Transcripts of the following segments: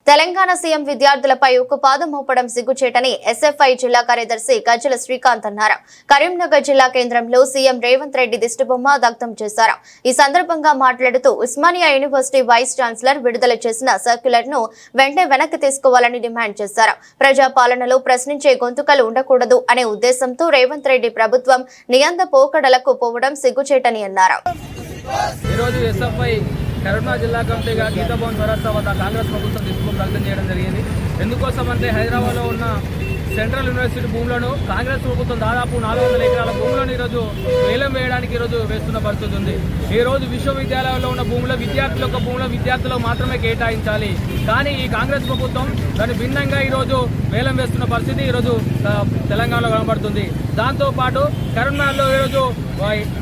Telangana CM విద్యార్థులపై ఉక్కుపాదం మోపడం సిగ్గుచేటని SFI జిల్లా కార్యదర్శి గజ్జల శ్రీకాంత్ అన్నారు. కరీంనగర్ జిల్లా కేంద్రంలో సీఎం రేవంత్ రెడ్డి దిష్టిబొమ్మ దగ్ధం చేశారు. ఈ సందర్భంగా మాట్లాడుతూ ఉస్మానియా యూనివర్సిటీ వైస్ ఛాన్సలర్ విడుదల చేసిన సర్క్యులర్ ను వెంటనే వెనక్కి తీసుకోవాలని డిమాండ్ చేశారు. ప్రజాపాలనలో ప్రశ్నించే గొంతుకలు ఉండకూడదు అనే ఉద్దేశంతో రేవంత్ రెడ్డి ప్రభుత్వం నియంత పోకడలకు పోవడం సిగ్గుచేటని అన్నారు. కరీంనగర్ జిల్లా కమిటీగా గీతాభవన్ స్వరాజ్ వద్ద కాంగ్రెస్ ప్రభుత్వం దిష్టిబొమ్మ దగ్ధం చేయడం జరిగింది. ఎందుకోసం అంటే హైదరాబాద్లో ఉన్న సెంట్రల్ యూనివర్సిటీ భూములను కాంగ్రెస్ ప్రభుత్వం దాదాపు 400 ఎకరాల భూములను ఈరోజు వేలం వేయడానికి ఈరోజు వేస్తున్న పరిస్థితి ఉంది. ఈ రోజు విశ్వవిద్యాలయాల్లో ఉన్న భూములు విద్యార్థులకు మాత్రమే కేటాయించాలి. కానీ ఈ కాంగ్రెస్ ప్రభుత్వం దాని భిన్నంగా ఈరోజు వేలం వేస్తున్న పరిస్థితి ఈరోజు తెలంగాణలో కనబడుతుంది. దాంతోపాటు కరీంనగర్లో ఈరోజు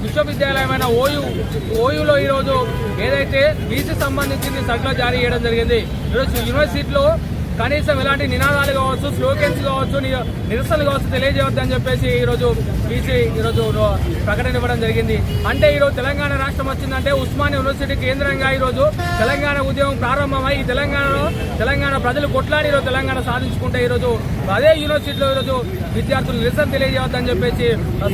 విశ్వవిద్యాలయమైన ఓయూలో ఈరోజు ఏదైతే బీసీ సంబంధించింది సర్కులర్ జారీ చేయడం జరిగింది. ఈరోజు యూనివర్సిటీలో కనీసం ఎలాంటి నినాదాలు కావచ్చు, స్లోగన్స్ కావచ్చు, నిరసనలు కావచ్చు తెలియజేయవద్దని చెప్పేసి ఈరోజు బీసీ ఈరోజు ప్రకటన ఇవ్వడం జరిగింది. అంటే ఈరోజు తెలంగాణ రాష్ట్రం వచ్చిందంటే ఉస్మానియా యూనివర్సిటీ కేంద్రంగా ఈరోజు తెలంగాణ ఉద్యమం ప్రారంభమై తెలంగాణ ప్రజలు కొట్లాడి ఈరోజు తెలంగాణ సాధించుకుంటే ఈరోజు అదే యూనివర్సిటీలో ఈరోజు విద్యార్థులు నిరసన తెలియజేయవద్దని చెప్పేసి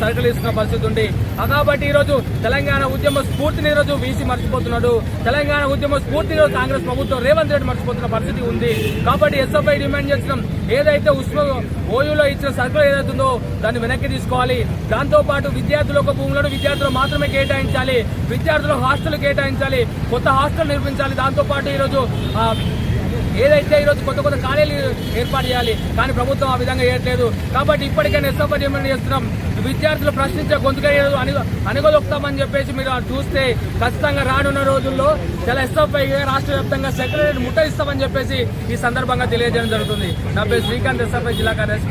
సర్కులు ఇస్తున్న పరిస్థితి ఉంది. కాబట్టి ఈరోజు తెలంగాణ ఉద్యమ స్ఫూర్తిని ఈరోజు బీసీ మర్చిపోతున్నాడు. తెలంగాణ ఉద్యమ స్ఫూర్తిని కాంగ్రెస్ ప్రభుత్వం రేవంత్ రెడ్డి మర్చిపోతున్న పరిస్థితి ఉంది. కాబట్టి ఎస్ఎఫ్ఐ డిమాండ్ చేస్తున్నాం, ఏదైతే ఓయూలో ఇచ్చిన సర్కులర్ ఏదైతుందో దాన్ని వెనక్కి తీసుకోవాలి. దాంతోపాటు విద్యార్థులకు భూములను విద్యార్థులు మాత్రమే కేటాయించాలి, విద్యార్థులకు హాస్టల్ కేటాయించాలి, కొత్త హాస్టల్ నిర్మించాలి. దాంతోపాటు ఈరోజు ఏదైతే ఈరోజు కొత్త కాలేజీలు ఏర్పాటు చేయాలి. కానీ ప్రభుత్వం ఆ విధంగా చేయట్లేదు. కాబట్టి ఇప్పటికైనా ఎస్ఎఫ్ఐ డిమాండ్ చేస్తున్నాం, విద్యార్థులు ప్రశ్నించే గొంతుగా అణగదొక్కుతామని చెప్పేసి మీరు చూస్తే ఖచ్చితంగా రానున్న రోజుల్లో చాలా ఎస్ఎఫ్ఐ రాష్ట్ర వ్యాప్తంగా సెక్రటరీ ముట్టడిస్తామని చెప్పేసి ఈ సందర్భంగా తెలియజేయడం జరుగుతుంది. నా పేరు శ్రీకాంత్, ఎస్ఎఫ్ఐ జిల్లా కార్యదర్శి.